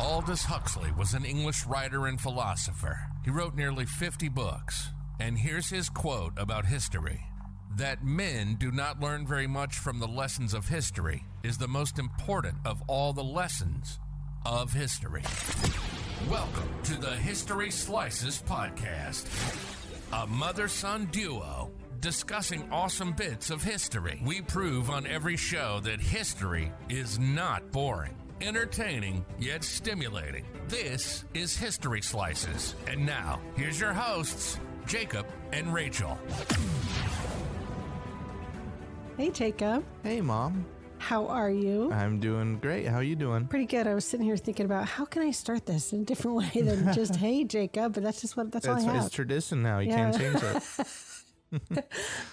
Aldous Huxley was an English writer and philosopher. He wrote nearly 50 books. And here's his quote about history. That men do not learn very much from the lessons of history is the most important of all the lessons of history. Welcome to the History Slices podcast, a mother-son duo discussing awesome bits of history. We prove on every show that history is not boring, entertaining, yet stimulating. This is History Slices. And now, here's your hosts, Jacob and Rachel. Hey, Jacob. Hey, Mom. How are you? I'm doing great. How are you doing? Pretty good. I was sitting here thinking about how can I start this in a different way than just, hey, Jacob, but that's all I have. It's tradition now. You can't change it.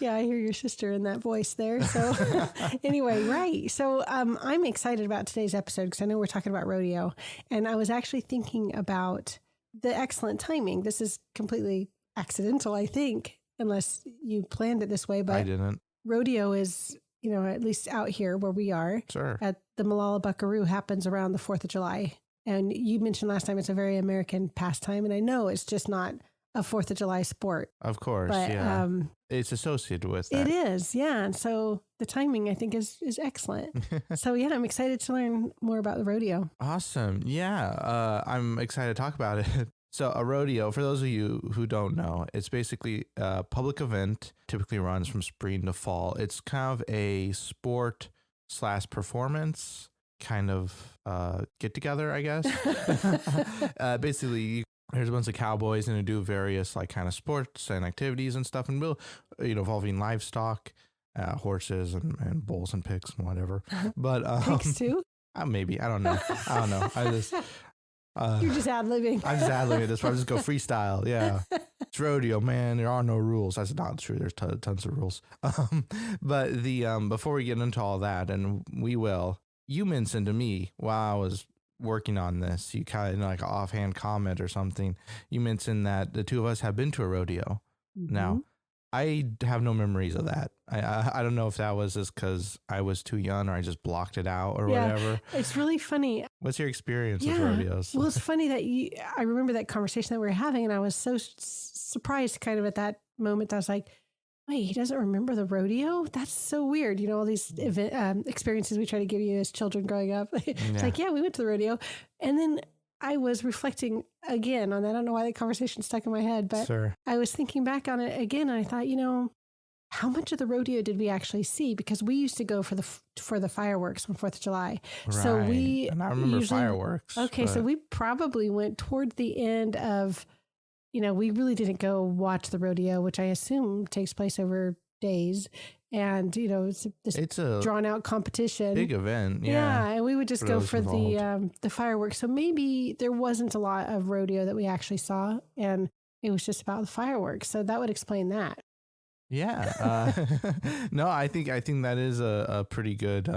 Yeah, I hear your sister in that voice there. So anyway, right. So I'm excited about today's episode because I know we're talking about rodeo. And I was actually thinking about the excellent timing. This is completely accidental, I think, unless you planned it this way. But I didn't. Rodeo is, at least out here where we are, Sure. at the Malala Buckaroo happens around the 4th of July. And you mentioned last time it's a very American pastime. And I know it's just not a 4th of July sport. Of course, but, yeah. It's associated with that. It is, yeah. And so the timing, I think, is excellent. So, yeah, I'm excited to learn more about the rodeo. Awesome. Yeah, I'm excited to talk about it. So a rodeo, for those of you who don't know, it's basically a public event, typically runs from spring to fall. It's kind of a sport / performance kind of get together, I guess. Basically, there's a bunch of cowboys and they do various like kind of sports and activities and stuff, and involving livestock, horses and bulls and pigs and whatever. But Pigs too? Maybe, I don't know. You're just ad-libbing. I'm just ad-libbing this. I just go freestyle. Yeah. It's rodeo, man. There are no rules. That's not true. There's tons of rules. But before we get into all that, and we will, you mentioned to me while I was working on this, you kind of like an offhand comment or something. You mentioned that the two of us have been to a rodeo. Mm-hmm. Now, I have no memories of that. I don't know if that was just because I was too young or I just blocked it out or whatever. It's really funny. What's your experience with rodeos? Well, it's funny that I remember that conversation that we were having, and I was so surprised kind of at that moment. I was like, wait, he doesn't remember the rodeo? That's so weird. All these experiences we try to give you as children growing up. It's like, yeah, we went to the rodeo. And then I was reflecting again on that. I don't know why that conversation stuck in my head, but I was thinking back on it again, and I thought, how much of the rodeo did we actually see? Because we used to go for the fireworks on 4th of July. Right. So and I remember fireworks. Okay, so we probably went toward the end of, we really didn't go watch the rodeo, which I assume takes place over days. And, it's a drawn out competition. Big event. Yeah. And we would just go for the fireworks. So maybe there wasn't a lot of rodeo that we actually saw, and it was just about the fireworks. So that would explain that. Yeah. No, I think that is a pretty good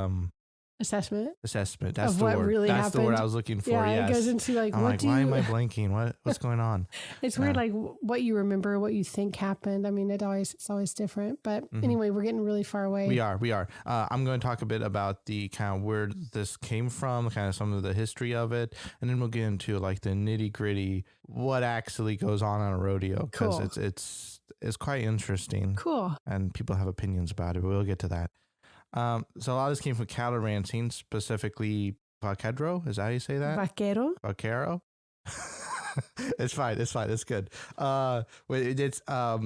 assessment. That's of the what word. really That's happened. The word I was looking for. Yeah, yes. It goes into like, why am I blanking? What's going on? It's weird, like what you remember, what you think happened. I mean, it's always different. But anyway, we're getting really far away. We are. I'm going to talk a bit about the kind of where this came from, kind of some of the history of it, and then we'll get into like the nitty gritty, what actually goes on a rodeo, because it's quite interesting. Cool. And people have opinions about it, but we'll get to that. So a lot of this came from cattle ranching, specifically vaquero. Is that how you say that? Vaquero. It's fine. It's good. It's a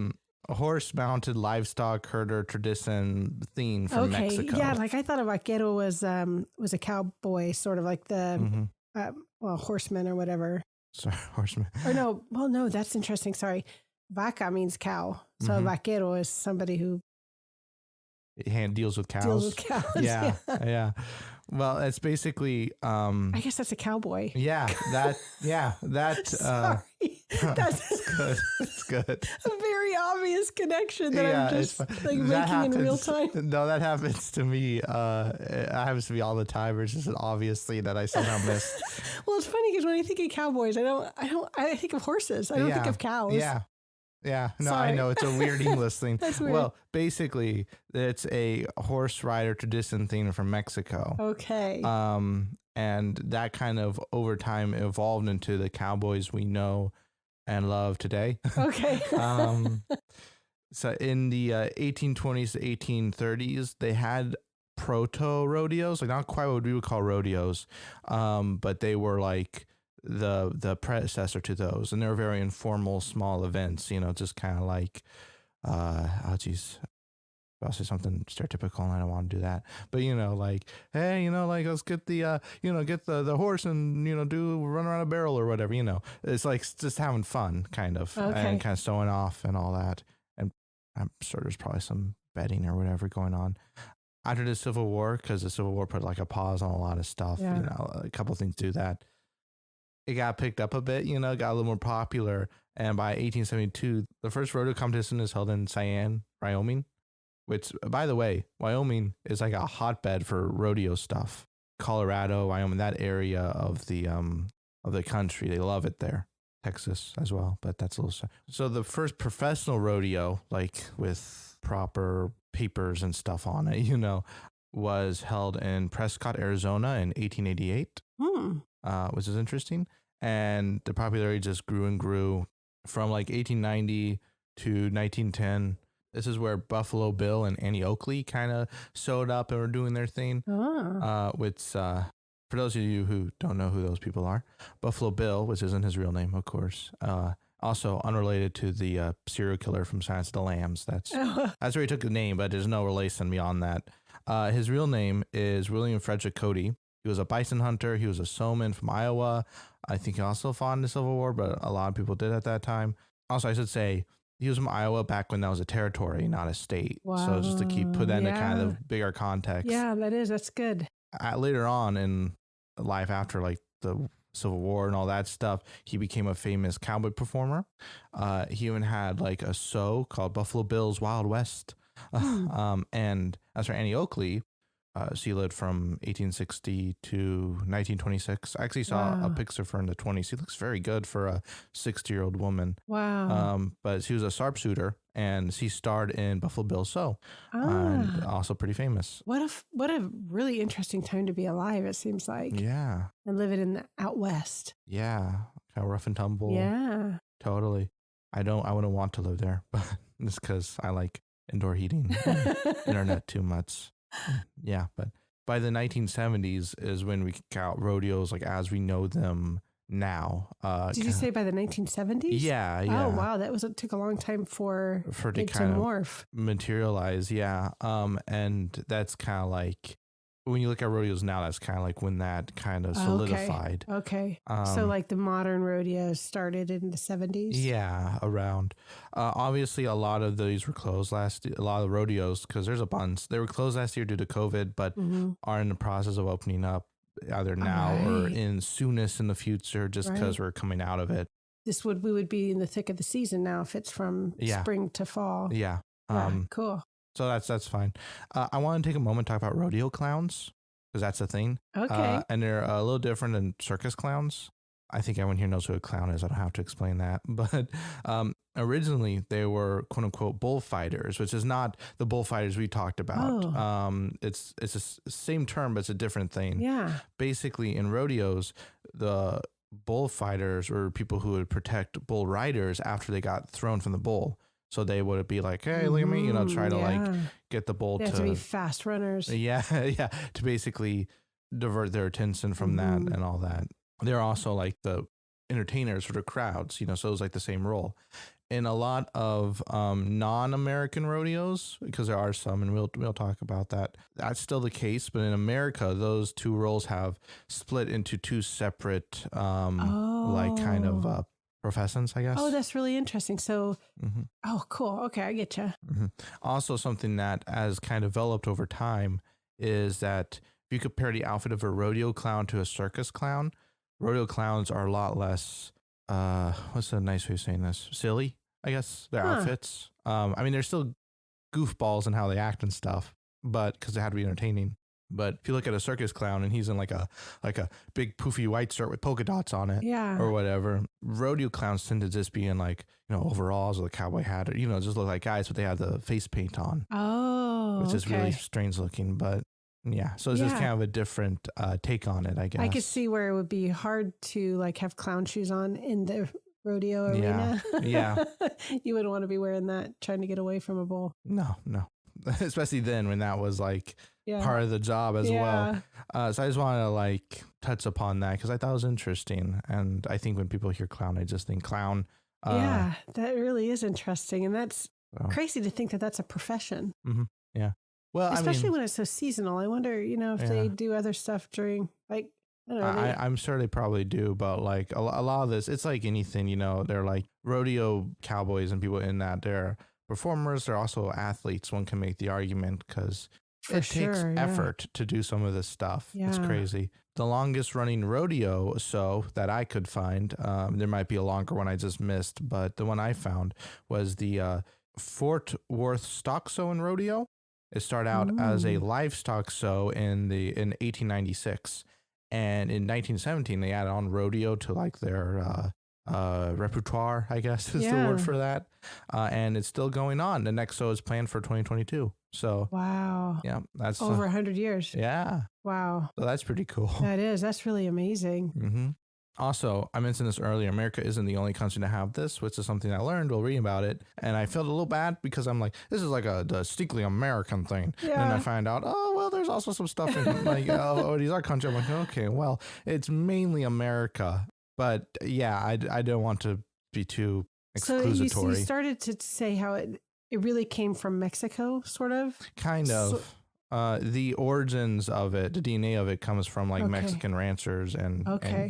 horse-mounted livestock herder tradition theme from Mexico. Yeah, like I thought a vaquero was a cowboy, sort of like the horseman or whatever. Sorry, horseman. Or no, that's interesting. Sorry, vaca means cow, so a vaquero is somebody who deals with cows. Yeah. Well, it's basically I guess that's a cowboy. That Sorry. That's good. It's good. A very obvious connection that I'm just making in real time. No, that happens to me. It happens to me all the time. It's just an obvious thing that I somehow missed. Well, it's funny because when I think of cowboys, I think of horses. I don't think of cows. Yeah. No, Sorry. I know. It's a weird English thing. That's weird. Well, basically, it's a horse rider tradition thing from Mexico. Okay. And that kind of over time evolved into the cowboys we know and love today. Okay. So in the 1820s to 1830s, they had proto rodeos, like not quite what we would call rodeos, but they were like the predecessor to those, and they were very informal, small events. Just kind of like, oh geez, I'll say something stereotypical, and I don't want to do that. But like, hey, like let's get the get the horse and do run around a barrel or whatever. It's like just having fun, kind of, and kind of showing off and all that. And I'm sure there's probably some betting or whatever going on after the Civil War, because the Civil War put like a pause on a lot of stuff. Yeah. A couple of things do that. It got picked up a bit, got a little more popular. And by 1872, the first rodeo competition is held in Cheyenne, Wyoming, which, by the way, Wyoming is like a hotbed for rodeo stuff. Colorado, Wyoming, that area of the country, they love it there. Texas as well, but that's a little. So the first professional rodeo, like with proper papers and stuff on it, was held in Prescott, Arizona in 1888, which is interesting. And the popularity just grew and grew from like 1890 to 1910. This is where Buffalo Bill and Annie Oakley kind of showed up and were doing their thing. Which, for those of you who don't know who those people are, Buffalo Bill, which isn't his real name, of course, also unrelated to the serial killer from Silence of the Lambs. That's where he took the name, but there's no relation beyond that. His real name is William Frederick Cody. He was a bison hunter. He was a showman from Iowa. I think he also fought in the Civil War, but a lot of people did at that time. Also, I should say, he was from Iowa back when that was a territory, not a state. Wow. So just to put that into kind of bigger context. Yeah, that's good. Later on in life, after like the Civil War and all that stuff, he became a famous cowboy performer. He even had like a show called Buffalo Bill's Wild West. And as for Annie Oakley, she lived from 1860 to 1926. I actually saw a picture of her in the 20s. She looks very good for a 60-year-old woman. Wow. But she was a sharpshooter, and she starred in Buffalo Bill's show, and also pretty famous. What a really interesting time to be alive, it seems like. Yeah. And living in the out west. Yeah. Kind of rough and tumble. Yeah. Totally. I wouldn't want to live there, but just because I like indoor heating and internet too much. Yeah, but by the 1970s is when we kick out rodeos like as we know them now. Did you say by the 1970s? Yeah. Oh wow, it took a long time for it to morph, materialize. Yeah, and that's kind of like when you look at rodeos now, that's kind of like when that kind of solidified. Okay. So like the modern rodeos started in the 70s? Yeah, around. Obviously, a lot of these were closed last year. A lot of rodeos, because there's a bunch. They were closed last year due to COVID, but are in the process of opening up either now or in soonest in the future, just because we're coming out of it. We would be in the thick of the season now if it's from spring to fall. Yeah. Cool. So that's fine. I want to take a moment to talk about rodeo clowns, because that's a thing. Okay. And they're a little different than circus clowns. I think everyone here knows who a clown is. I don't have to explain that. But originally they were quote unquote bullfighters, which is not the bullfighters we talked about. It's the same term, but it's a different thing. Yeah. Basically, in rodeos, the bullfighters were people who would protect bull riders after they got thrown from the bull. So they would be like, hey, look at me, try to like get the bull they have to be fast runners. Yeah, to basically divert their attention from that and all that. They're also like the entertainers for the crowds, so it was like the same role. In a lot of non-American rodeos, because there are some, and we'll talk about that, that's still the case. But in America, those two roles have split into two separate, like kind of professions, I guess. Oh, that's really interesting. So, oh, cool. Okay, I get you. Also, something that has kind of developed over time is that if you compare the outfit of a rodeo clown to a circus clown, rodeo clowns are a lot less, what's a nice way of saying this? Silly, I guess, their outfits. I mean, they're still goofballs in how they act and stuff, but because they had to be entertaining. But if you look at a circus clown and he's in like a big poofy white shirt with polka dots on it, or whatever, rodeo clowns tend to just be in like, overalls with a cowboy hat, or, just look like guys, but they have the face paint on. Oh, which is really strange looking. But Yeah. So it's just kind of a different take on it, I guess. I could see where it would be hard to like have clown shoes on in the rodeo arena. Yeah. You wouldn't want to be wearing that trying to get away from a bull. No. Especially then when that was like part of the job as well. So I just wanted to like touch upon that because I thought it was interesting. And I think when people hear clown, I just think clown. Yeah, that really is interesting. And that's crazy to think that that's a profession. Mm-hmm. Yeah. Well, especially when it's so seasonal. I wonder, if they do other stuff during, like, I don't know. I'm sure they probably do, but like a lot of this, it's like anything, they're like rodeo cowboys and people in that. They're performers. They're also athletes. One can make the argument because it takes effort to do some of this stuff. Yeah. It's crazy. The longest running rodeo that I could find, there might be a longer one I just missed, but the one I found was the Fort Worth Stock Show and Rodeo. It started out as a livestock show in 1896, and in 1917 they added on rodeo to like their repertoire, I guess is the word for that, and it's still going on. The next show is planned for 2022. So wow, yeah, that's over 100 years. Yeah, wow. So that's pretty cool. That is. That's really amazing. Mm-hmm. Also, I mentioned this earlier, America isn't the only country to have this, which is something I learned while reading about it. And I felt a little bad because I'm like, this is like a distinctly American thing. Yeah. And then I find out, there's also some stuff in like, these are countries. I'm like, okay, well, it's mainly America. But yeah, I don't want to be too exclusatory. So you started to say how it really came from Mexico, sort of? Kind of. The origins of it, the DNA of it comes from like Mexican ranchers and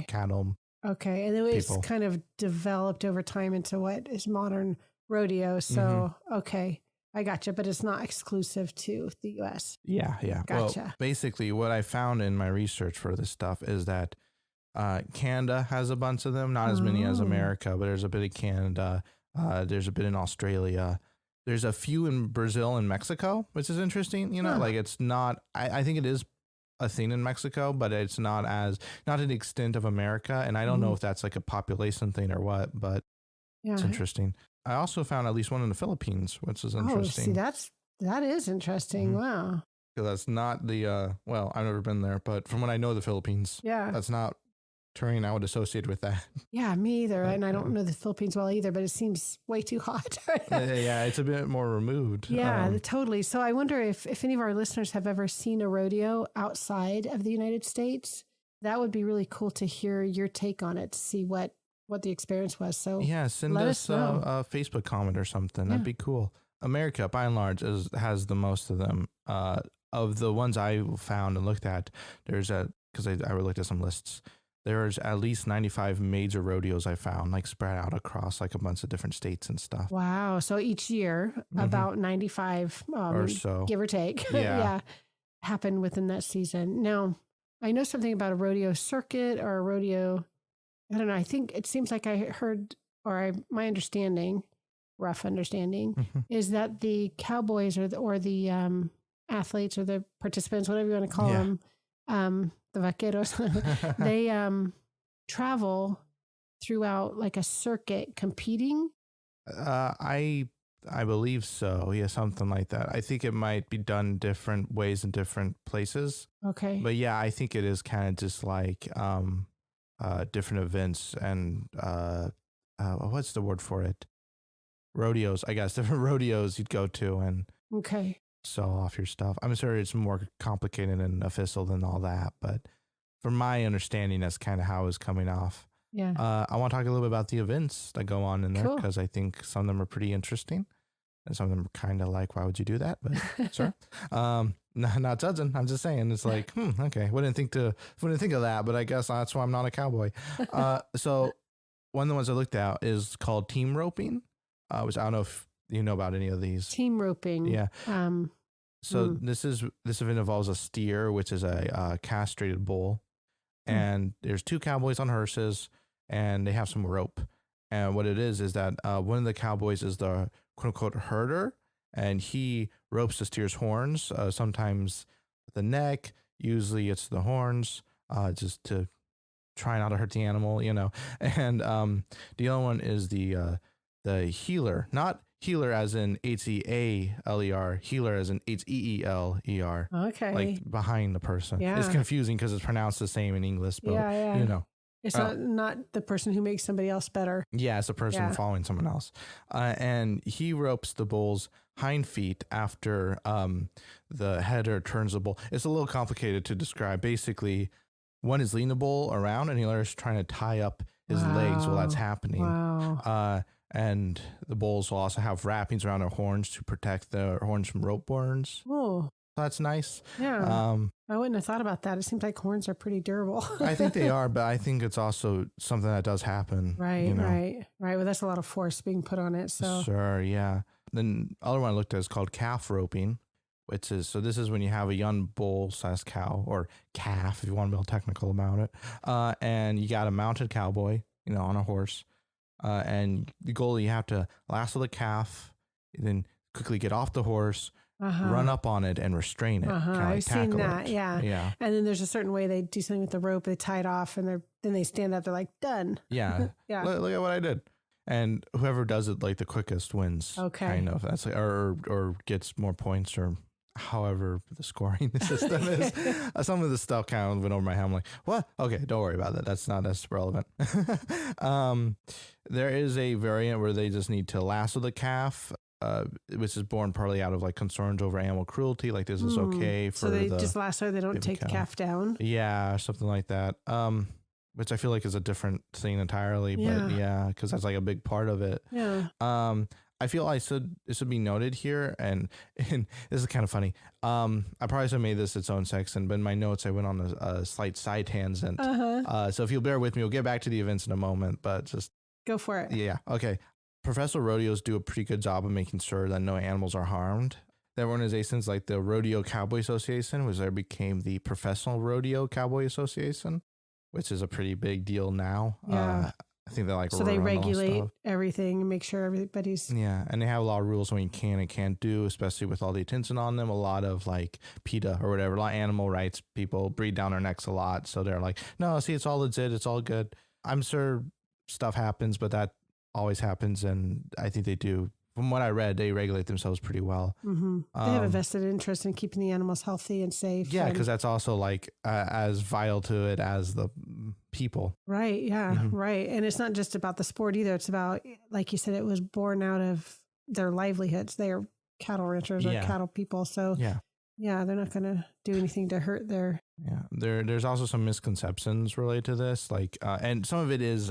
cattle. Okay. And then it's kind of developed over time into what is modern rodeo. So, okay, I gotcha. But it's not exclusive to the U.S. Yeah. Gotcha. Well, basically, what I found in my research for this stuff is that Canada has a bunch of them, not as many as America, but there's a bit of Canada. There's a bit in Australia. There's a few in Brazil and Mexico, which is interesting. Like it's not, I think it is a thing in Mexico, but it's not to the extent of America. And I don't know if that's like a population thing or what, but it's interesting. I also found at least one in the Philippines, which is interesting. Oh, see, that is interesting. Wow. Because that's not the, I've never been there, but from what I know, the Philippines, that's not terrain I would associate with that. Yeah, me either. And I don't know the Philippines well either, but it seems way too hot. Yeah, it's a bit more removed. Yeah, totally. So I wonder if any of our listeners have ever seen a rodeo outside of the United States. That would be really cool to hear your take on it, to see what the experience was. So yeah, send us a Facebook comment or something. That'd be cool. America, by and large, has the most of them. Of the ones I found and looked at, because I looked at some lists. There's at least 95 major rodeos I found, like spread out across like a bunch of different states and stuff. Wow. So each year, about 95 or so, give or take, happen within that season. Now, I know something about a rodeo circuit or a rodeo. I don't know. I think it seems like I heard, my understanding, rough understanding, is that the cowboys or the athletes or the participants, whatever you want to call them, the vaqueros, they travel throughout like a circuit competing. I believe so. Yeah, something like that. I think it might be done different ways in different places. Okay. But yeah, I think it is kind of just like different events and what's the word for it? Rodeos, I guess. Different rodeos you'd go to and sell off your stuff. I'm sure it's more complicated and official than all that, but from my understanding, that's kind of how it's coming off. Yeah. I want to talk a little bit about the events that go on in there because I think some of them are pretty interesting and some of them are kind of like, why would you do that? But sure. Not judging. I'm just saying it's like, okay. Wouldn't think of that, but I guess that's why I'm not a cowboy. So one of the ones I looked at is called team roping, which I don't know if you know about any of these. Team roping. Yeah. This event involves a steer, which is a castrated bull, and there's two cowboys on horses, and they have some rope. And what it is that one of the cowboys is the quote unquote herder, and he ropes the steer's horns, sometimes the neck. Usually it's the horns, just to try not to hurt the animal, And the other one is the healer, not healer as in Healer, healer as in Heeler. Okay. Like behind the person. Yeah. It's confusing because it's pronounced the same in English, but Yeah. you know. It's not the person who makes somebody else better. Yeah, it's a person following someone else. And he ropes the bull's hind feet after the header turns the bull. It's a little complicated to describe. Basically, one is leading the bull around and the other is trying to tie up his legs while that's happening. Wow. And the bulls will also have wrappings around their horns to protect their horns from rope burns. Oh. That's nice. Yeah. I wouldn't have thought about that. It seems like horns are pretty durable. I think they are, but I think it's also something that does happen. Right, you know? right. Well, that's a lot of force being put on it. So Sure, yeah. Then the other one I looked at is called calf roping, which is, so this is when you have a young bull/slash cow or calf, if you want to be technical about it. And you got a mounted cowboy, on a horse. And the goal, you have to lasso the calf, then quickly get off the horse, run up on it and restrain it. I've seen that. Yeah. Yeah. And then there's a certain way they do something with the rope. They tie it off and then they stand up. They're like, done. Yeah. Yeah. Look at what I did. And whoever does it like the quickest wins. Okay. Kind of. That's like, or gets more points, or however the scoring system is. Some of the stuff kind of went over my head. I'm like, what? Okay, don't worry about that. That's not as relevant. There is a variant where they just need to lasso the calf, which is born partly out of like concerns over animal cruelty. Like, this is okay for so they just lasso, they don't take the calf down. Yeah, something like that. Which I feel like is a different thing entirely, but yeah, because that's like a big part of it. Yeah. I feel it should be noted here, and this is kind of funny. I probably should have made this its own section, but in my notes I went on a slight side tangent. So if you'll bear with me, we'll get back to the events in a moment, but just go for it. Yeah. Okay. Professional rodeos do a pretty good job of making sure that no animals are harmed. There are organizations like the Rodeo Cowboy Association, which there became the Professional Rodeo Cowboy Association, which is a pretty big deal now. Yeah. I think they're so they regulate everything and make sure everybody's. Yeah. And they have a lot of rules on what you can and can't do, especially with all the attention on them. A lot of like PETA or whatever, a lot of animal rights people breathe down their necks a lot. So they're like, no, see, it's all legit. It's all good. I'm sure stuff happens, but that always happens. And I think they do. From what I read, they regulate themselves pretty well. Mm-hmm. They have a vested interest in keeping the animals healthy and safe. Yeah, because that's also like as vital to it as the people. Right. Yeah. Mm-hmm. Right. And it's not just about the sport either. It's about, like you said, it was born out of their livelihoods. They are cattle ranchers or cattle people. So yeah, they're not going to do anything to hurt their. Yeah. There's also some misconceptions related to this, like, and some of it is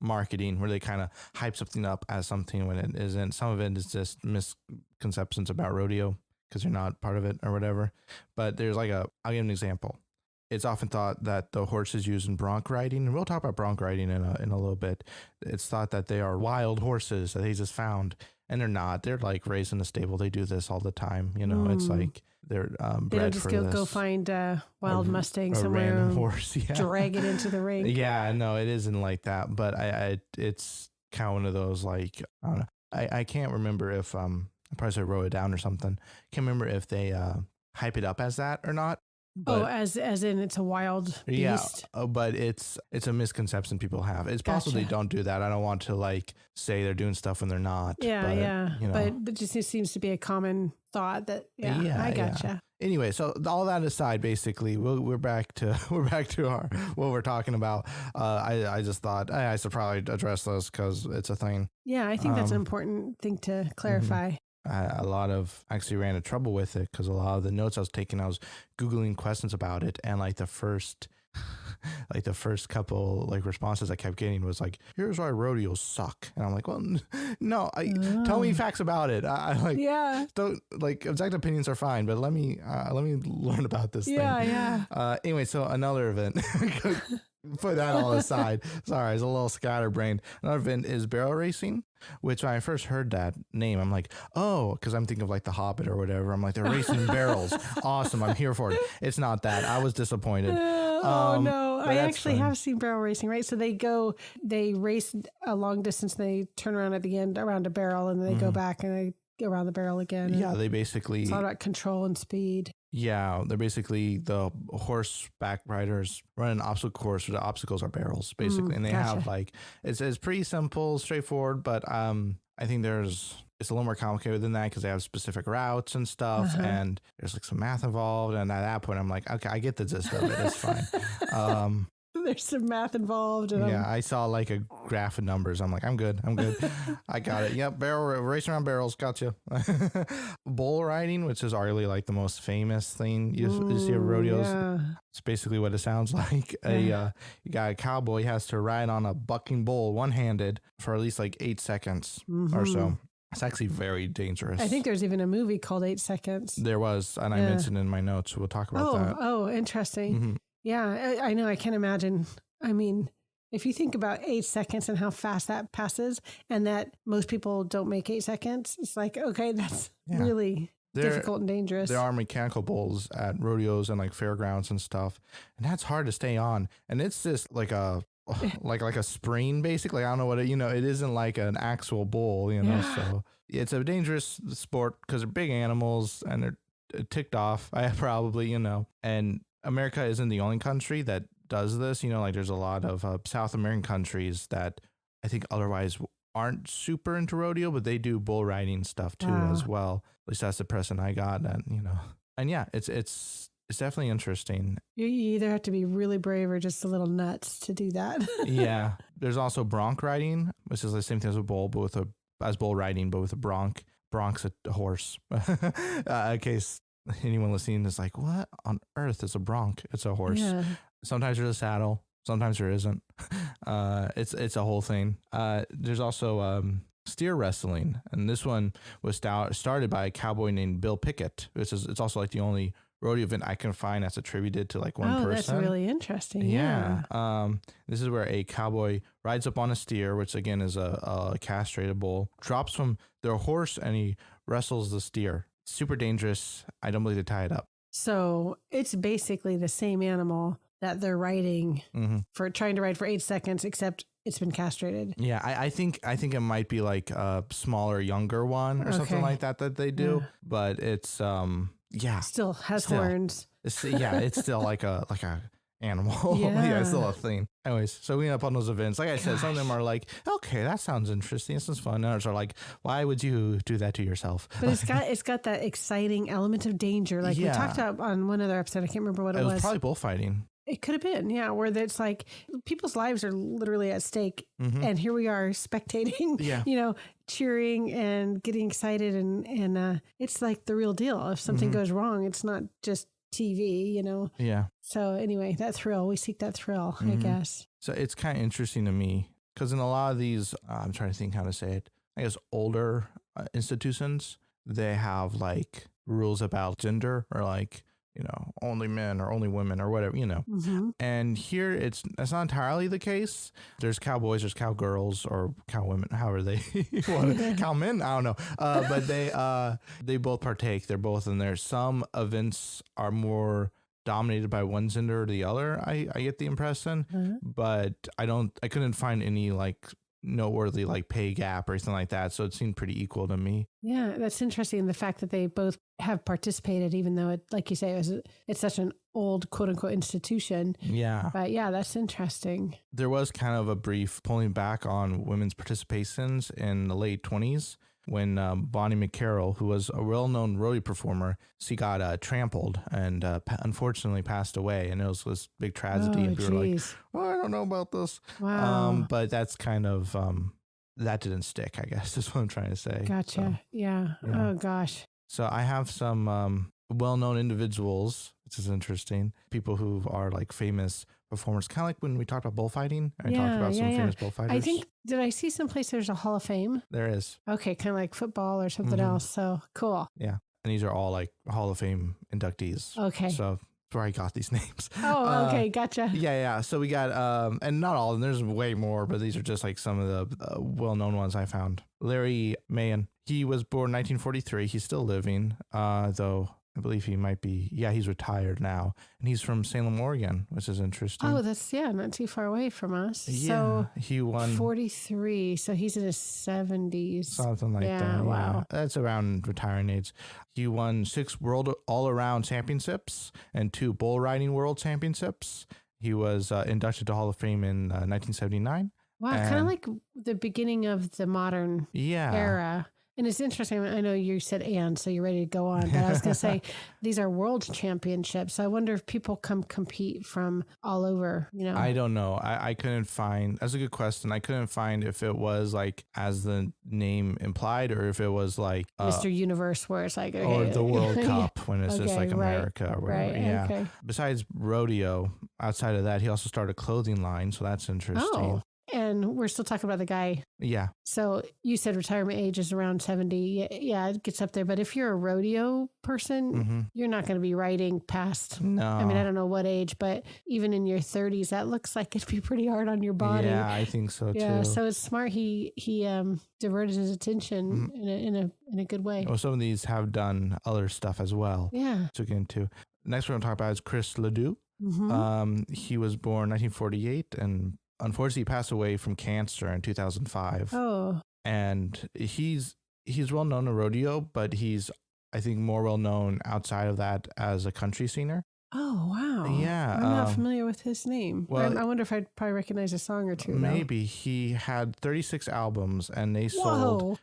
marketing, where they kind of hype something up as something when it isn't. Some of it is just misconceptions about rodeo because you're not part of it or whatever. But there's like I'll give an example. It's often thought that the horses used in bronc riding, and we'll talk about bronc riding in a little bit. It's thought that they are wild horses that they just found, and they're not. They're like raised in a stable. They do this all the time. It's like they're they don't just go find a wild Mustang somewhere, random horse, drag it into the ring. Yeah, no, it isn't like that. But it's kind of one of those, like, I don't know. I can't remember if I probably should wrote it down or something. Can't remember if they hype it up as that or not. But, as in it's a wild beast. Yeah, but it's a misconception people have. It's possible they don't do that. I don't want to like say they're doing stuff when they're not. Yeah, but it just seems to be a common thought that I gotcha. Yeah. Anyway, so all that aside, basically, we're back to our what we're talking about. I just thought I should probably address this because it's a thing. Yeah, I think that's an important thing to clarify. A lot of actually ran into trouble with it because a lot of the notes I was taking, I was Googling questions about it, and like the first couple like responses I kept getting was like, here's why rodeos suck. And I'm like, well, no, tell me facts about it. Don't, like, objective opinions are fine, but let me learn about this thing. Anyway, so another event, put that all aside. Sorry, I was a little scatterbrained. Another event is barrel racing, which when I first heard that name, I'm like, oh, because I'm thinking of like The Hobbit or whatever. I'm like, they're racing barrels. Awesome. I'm here for it. It's not that. I was disappointed. No, I actually have seen barrel racing, right? So they race a long distance, and they turn around at the end around a barrel, and then they go back and they go around the barrel again. Yeah, they basically... It's all about control and speed. Yeah, they're basically the horseback riders run an obstacle course where the obstacles are barrels, basically. And they have like, it's pretty simple, straightforward, but I think there's it's a little more complicated than that because they have specific routes and stuff, and there's like some math involved. And at that point, I'm like, okay, I get the gist of it. It's fine. There's some math involved. And yeah, I saw like a graph of numbers. I'm like, I'm good. I got it. Yep, racing around barrels. Gotcha. Bull riding, which is arguably like the most famous thing you see at rodeos. Yeah. It's basically what it sounds like. You got a cowboy has to ride on a bucking bull one-handed for at least like 8 seconds or so. It's actually very dangerous. I think there's even a movie called 8 Seconds. There was, and I mentioned in my notes. We'll talk about that. Oh, interesting. Yeah, I know. I can't imagine. I mean, if you think about 8 seconds and how fast that passes, and that most people don't make 8 seconds, it's like, okay, that's really difficult and dangerous. There are mechanical bulls at rodeos and like fairgrounds and stuff, and that's hard to stay on. And it's just like a like a spring, basically. I don't know what it isn't like an actual bull, so it's a dangerous sport because they're big animals and they're ticked off. I probably, and America isn't the only country that does this. Like there's a lot of South American countries that I think otherwise aren't super into rodeo, but they do bull riding stuff too as well. At least that's the impression I got. And yeah, it's definitely interesting. You either have to be really brave or just a little nuts to do that. Yeah. There's also bronc riding, which is the same thing as a bull, but as bull riding, but with a bronc. Bronc's a horse. In case anyone listening is like, what on earth is a bronc? It's a horse. Yeah. Sometimes there's a saddle. Sometimes there isn't. It's a whole thing. There's also steer wrestling, and this one was started by a cowboy named Bill Pickett. It's also like the only rodeo event I can find that's attributed to like one person. Oh, that's really interesting. Yeah. This is where a cowboy rides up on a steer, which again is a castrated bull, drops from their horse, and he wrestles the steer. Super dangerous. I don't believe they tie it up. So it's basically the same animal that they're riding for trying to ride for 8 seconds, except it's been castrated. Yeah, I think it might be like a smaller, younger one or something like that they do. But it's still has horns. It's still like a animal. Yeah, it's still a thing. Anyways, so we end up on those events. Like I said, some of them are like, okay, that sounds interesting. This is fun. Others are like, why would you do that to yourself? But it's got that exciting element of danger. Like we talked about on one other episode. I can't remember what it was. It was probably bullfighting. It could have been, where it's like people's lives are literally at stake. And here we are spectating, cheering and getting excited. And it's like the real deal. If something goes wrong, it's not just TV, Yeah. So anyway, that thrill, we seek that thrill, I guess. So it's kind of interesting to me because in a lot of these, I'm trying to think how to say it, I guess older institutions, they have like rules about gender or like, only men or only women or whatever, And here that's not entirely the case. There's cowboys, there's cowgirls or cowwomen, however they cowmen, I don't know. But they both partake. They're both in there. Some events are more dominated by one gender or the other. I get the impression, but I couldn't find any like noteworthy like pay gap or anything like that. So it seemed pretty equal to me. Yeah, that's interesting. The fact that they both have participated, even though it, like you say, it's such an old quote unquote institution. Yeah. But yeah, that's interesting. There was kind of a brief pulling back on women's participations in the late 20s when Bonnie McCarroll, who was a well-known rodeo performer, she got trampled and unfortunately passed away. And it was this big tragedy. And people were like, I don't know about this. Wow. But that's kind of, that didn't stick, I guess, is what I'm trying to say. Gotcha. So, yeah. Oh, gosh. So I have some well-known individuals, which is interesting, people who are like famous performers, kind of like when we talked about bullfighting. I talked about some famous bullfighters. I think, did I see someplace there's a Hall of Fame? There is. Okay, kind of like football or something else. So cool. Yeah. And these are all like Hall of Fame inductees. Okay. So that's where I got these names. Oh, okay. Gotcha. Yeah. So we got, and not all of them, there's way more, but these are just like some of the well-known ones I found. Larry Mahan. He was born 1943. He's still living, though I believe he might be, he's retired now. And he's from Salem, Oregon, which is interesting. Oh, that's, not too far away from us. Yeah, so he won 43. So he's in his 70s. Something like that. Wow. Yeah. That's around retiring age. He won 6 world all-around championships and 2 bull riding world championships. He was inducted to Hall of Fame in 1979. Wow, kind of like the beginning of the modern era. And it's interesting. I know you said and, so you're ready to go on. But I was going to say, these are world championships. So I wonder if people come compete from all over, you know? I don't know. I couldn't find, that's a good question. I couldn't find if it was like as the name implied or if it was like Mr. Universe, where it's like, okay, or the World Cup when it's just okay, like America or whatever. Right, yeah. okay. Besides rodeo, outside of that, he also started a clothing line. So that's interesting. Oh, and we're still talking about the guy. Yeah. So you said retirement age is around 70. Yeah, it gets up there. But if you're a rodeo person, you're not going to be riding past. No. I mean, I don't know what age, but even in your 30s, that looks like it'd be pretty hard on your body. Yeah, I think so too. So it's smart. He diverted his attention in a good way. Well, some of these have done other stuff as well. Yeah. To get into. Next one we'll talk about is Chris Ledoux. He was born 1948 and unfortunately passed away from cancer in 2005. Oh. And he's well known in rodeo, but he's, I think, more well known outside of that as a country singer. Oh, wow. Yeah. I'm not familiar with his name. Well, I wonder if I'd probably recognize a song or two. Maybe. No? He had 36 albums and they sold.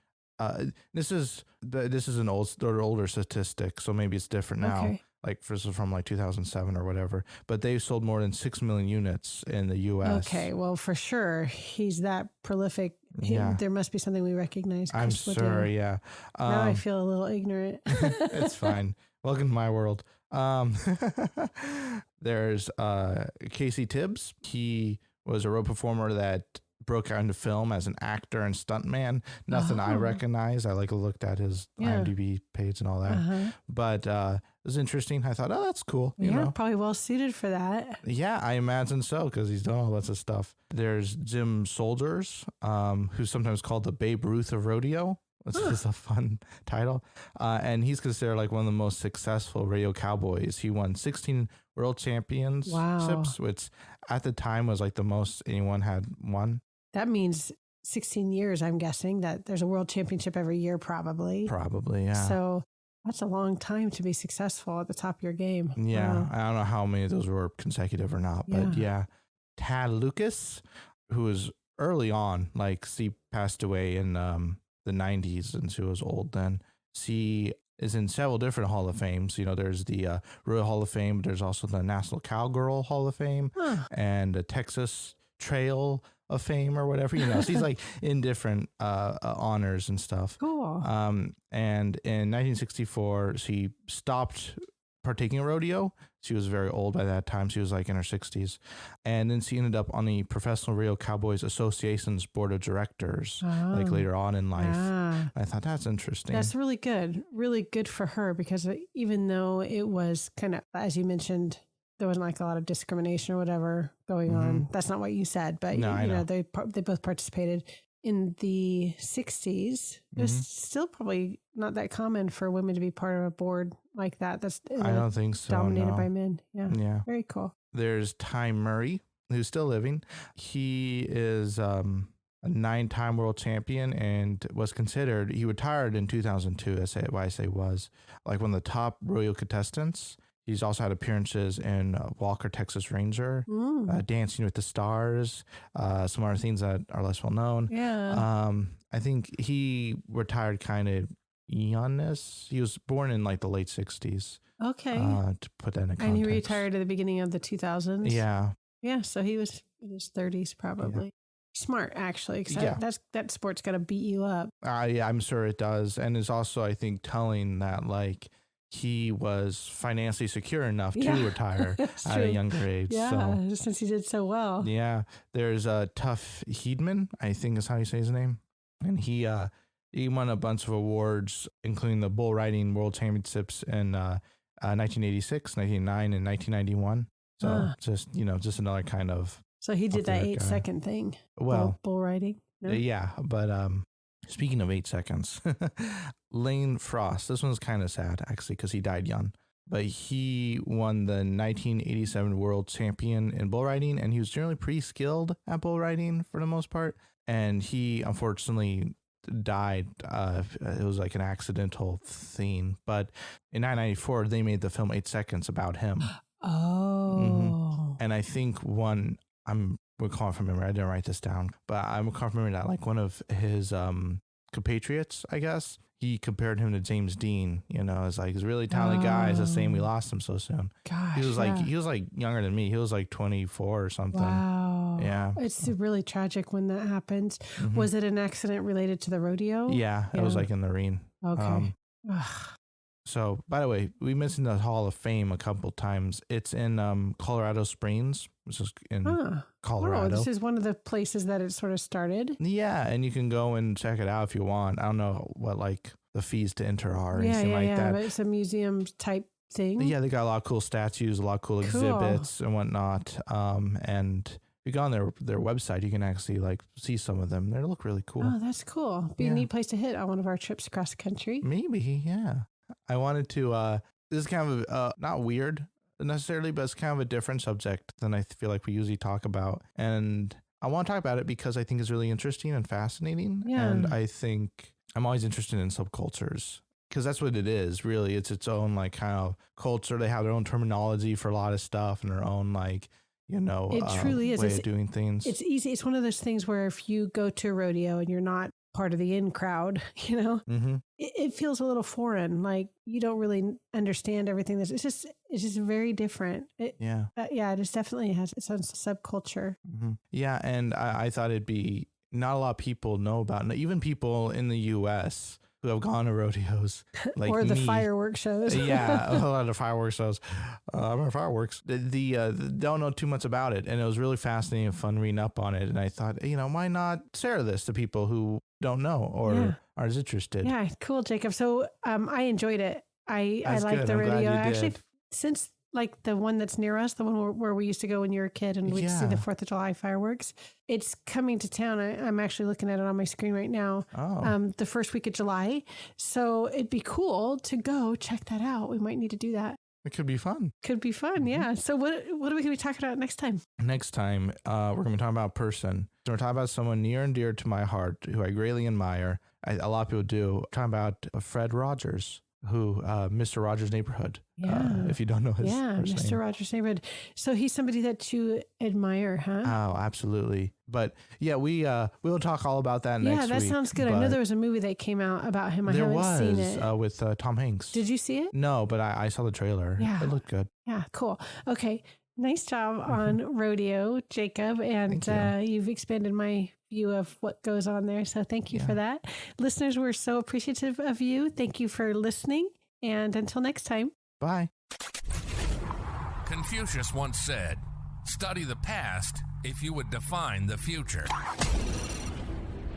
This is an older statistic, so maybe it's different now. Okay. Like this is from like 2007 or whatever, but they've sold more than 6 million units in the U.S. Okay, well, for sure, he's that prolific. There must be something we recognize. I'm sure, yeah. Now I feel a little ignorant. It's fine. Welcome to my world. There's Casey Tibbs. He was a road performer that broke out into film as an actor and stuntman. Nothing I recognize. I looked at his IMDb page and all that. But it was interesting. I thought, oh, that's cool. You know? Probably well suited for that. Yeah, I imagine so because he's done all lots of stuff. There's Jim Soldiers, who's sometimes called the Babe Ruth of rodeo. Which is a fun title. And he's considered like one of the most successful rodeo cowboys. He won 16 world championships, which at the time was like the most anyone had won. That means 16 years, I'm guessing, that there's a world championship every year, probably. Probably, yeah. So that's a long time to be successful at the top of your game. Yeah. Wow. I don't know how many of those were consecutive or not, but yeah. Tad Lucas, who was early on, like he passed away in the 90s and she was old then. She is in several different Hall of Fames. You know, there's the Royal Hall of Fame, but there's also the National Cowgirl Hall of Fame and the Texas Trail of Fame or whatever, you know. She's like in different honors and stuff. Cool. And in 1964, she stopped partaking in rodeo. She was very old by that time. She was like in her 60s. And then she ended up on the Professional Rodeo Cowboys Association's board of directors, like later on in life. I thought that's interesting. That's really good. Really good for her because even though it was kind of, as you mentioned, there wasn't like a lot of discrimination or whatever going on. That's not what you said, but no, you know, they both participated. In the 60s, it was still probably not that common for women to be part of a board like that. That's I don't think so. Dominated by men. Yeah. Very cool. There's Ty Murray, who's still living. He is a 9-time world champion and was considered, he retired in 2002. That's why I say was, like one of the top rodeo contestants. He's also had appearances in Walker, Texas Ranger, Dancing with the Stars, some other things that are less well known. Yeah. I think he retired kind of youngness. He was born in like the late 60s. Okay. To put that in context. And he retired at the beginning of the 2000s. Yeah. Yeah. So he was in his 30s probably. Yeah. Smart, actually. That sport's got to beat you up. Yeah, I'm sure it does. And it's also, I think, telling that like, he was financially secure enough to retire at a younger age. Yeah, since he did so well. Yeah. There's Tuff Heedman, I think is how you say his name. And he won a bunch of awards, including the bull riding world championships in 1986, 1989, and 1991. So just another kind of. So he did that 8-second thing. Well, bull riding. No? Yeah, but speaking of 8 seconds, Lane Frost. This one's kind of sad, actually, because he died young. But he won the 1987 world champion in bull riding, and he was generally pretty skilled at bull riding for the most part. And he, unfortunately, died. It was like an accidental thing. But in 1994, they made the film 8 Seconds about him. Oh. And I think we're calling from memory. I didn't write this down, but I'm calling from memory that like one of his compatriots, I guess. He compared him to James Dean, as like he's a really talented guy. It's a shame we lost him so soon. Gosh, he was like younger than me. He was like 24 or something. Wow. Yeah. It's really tragic when that happens. Mhm. Was it an accident related to the rodeo? Yeah, it was like in the ring. Okay. So, by the way, we mentioned the Hall of Fame a couple times. It's in Colorado Springs, which is in Colorado. Oh, this is one of the places that it sort of started. Yeah, and you can go and check it out if you want. I don't know what like the fees to enter are or anything like that. But it's a museum type thing. Yeah, they got a lot of cool statues, a lot of cool exhibits and whatnot. And if you go on their website, you can actually like see some of them. They look really cool. Oh, that's cool. Be a neat place to hit on one of our trips across the country. Maybe, yeah. I wanted to, this is kind of not weird necessarily, but it's kind of a different subject than I feel like we usually talk about. And I want to talk about it because I think it's really interesting and fascinating. Yeah. And I think I'm always interested in subcultures because that's what it is, really. It's its own like kind of culture. They have their own terminology for a lot of stuff and their own like, it truly is. way of doing things. It's easy. It's one of those things where if you go to a rodeo and you're not part of the in crowd, Mm-hmm. it feels a little foreign. Like you don't really understand everything. It's just very different. It just definitely has its own subculture. Mm-hmm. Yeah. And I thought it'd be not a lot of people know about it. Even people in the US who have gone to rodeos like or the me. Fireworks shows. Yeah, a lot of the fireworks shows. I'm in fireworks. The don't know too much about it, and it was really fascinating and fun reading up on it. And I thought, why not share this to people who don't know or aren't interested? Yeah, cool, Jacob. So I enjoyed it. I liked the rodeo. Actually, since like the one that's near us, the one where we used to go when you were a kid and we'd see the 4th of July fireworks. It's coming to town. I'm actually looking at it on my screen right now. The first week of July. So it'd be cool to go check that out. We might need to do that. It could be fun. Yeah. So what are we going to be talking about next time? Next time, we're going to be talking about a person. So we're talking about someone near and dear to my heart who I greatly admire. A lot of people do. We're talking about Fred Rogers, who Mr. Rogers' Neighborhood. If you don't know his Mr. name. Rogers' Neighborhood. So he's somebody that you admire, huh? Oh, absolutely. But yeah, we'll talk all about that next week. Yeah, that sounds good. I know there was a movie that came out about him. I haven't seen it. With Tom Hanks. Did you see it? No, but I saw the trailer. Yeah. It looked good. Yeah, cool. Okay. Nice job on Rodeo, Jacob. And you've expanded my view of what goes on there. So thank you for that. Listeners, we're so appreciative of you. Thank you for listening. And until next time. Bye. Confucius once said, "Study the past if you would define the future."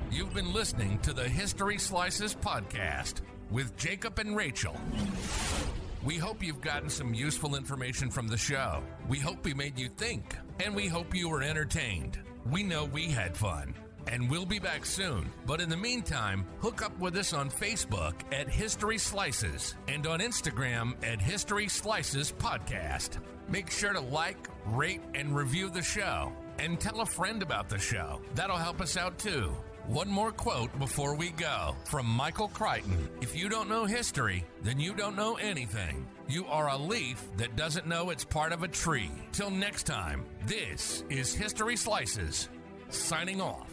You've been listening to the History Slices podcast with Jacob and Rachel. We hope you've gotten some useful information from the show. We hope we made you think, and we hope you were entertained. We know we had fun, and we'll be back soon. But in the meantime, hook up with us on Facebook at History Slices and on Instagram at History Slices Podcast. Make sure to like, rate, and review the show, and tell a friend about the show. That'll help us out too. One more quote before we go from Michael Crichton. If you don't know history, then you don't know anything. You are a leaf that doesn't know it's part of a tree. Till next time, this is History Slices, signing off.